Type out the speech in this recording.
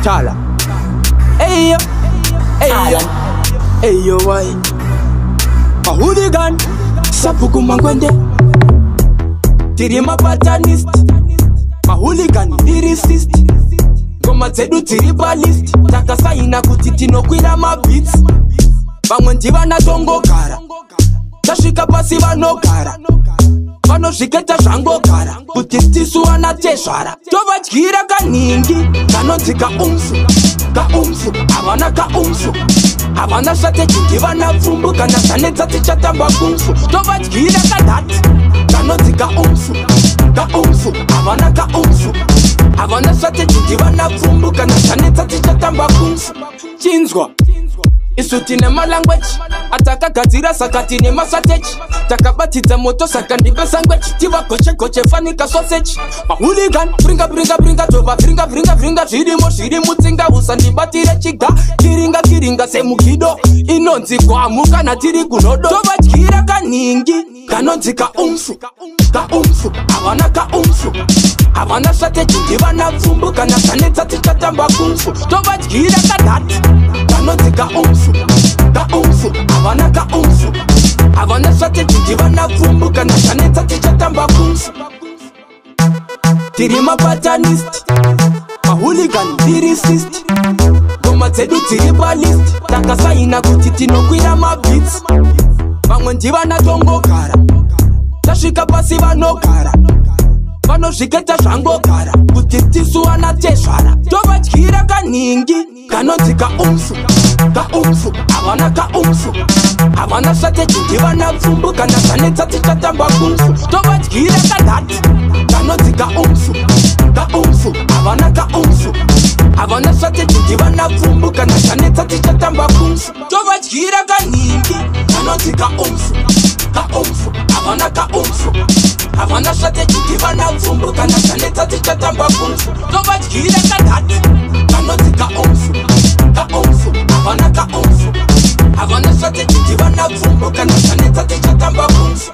Tala. Hey yo, hey yo, hey yo, why? A hooligan, sapuku mangwende. Tiri mapatanist, ma hooligan lyricist. Goma zedu tiri ballist, takasaina kuti tinokwira mabits. Vamwe ndivana tongogara, tasvika pasi vanogara. Vanosviketa zvangogara, kuti tisu wana tezvara. Tovadyira kanhingi, kanonzi kaumfu, havana kaumfu. Havana strategy, ndivana pfumbu, kana zvanetsa tichatamba kumfu. Tovadyira kadhati, kanonzi kaumfu, havana kaumfu. Havana strategy, ndivana pfumbu, kana zvanetsa tichatamba kumfu. Chinzwa isu tine malanguage, atakagadzira saka tine mastrategy. Takabatidza moto saka ndive sandwich. Tiva goche fanika sausage. Mahooligan bringa tova bringa zviri mutsinga usandibatire chiga. Kiringa semugido inonzi kwamuka natiri kunodo. Tovadyira kanhingi kanonzi kaumfu, havana kaumfu. Havana strategy, ndivana pfumbu, kana zvanetsa tichatamba kumfu. Tovadyira kadhati, kanonzi kaumfu, havana kaumfu. Havana strategy, ndivana pfumbu, kana zvanetsa tichatamba kumfu. Tiri mapatanist, ma hooligan lyricist. Goma zedu tiri ballist, takasaina kuti tinokwira mabits. Vamwe ndivana tongogara, tasvika pasi vanogara. Vanosviketa zvangogara, kuti tisu wana tezvara. Tovadyira kanhingi, kanonzi kaumfu, havana kaumfu. Havana strategy, ndivana pfumbu, kana zvanetsa tichatamba kumfu. Tovadyira kadhati, kanonzi kaumfu, havana kaumfu. Havana strategy, ndivana pfumbu, kana zvanetsa tichatamba kumfu. Tovadyira kanhingi, kanonzi kaumfu, havana kaumfu. Havana strategy, ndivana pfumbu, kana zvanetsa tichatamba kumfu. Tovadyira kadhati, kanonzi kaumfu, havana kaumfu. Havana strategy, ndivana pfumbu, kana zvanetsa tichatamba kumfu.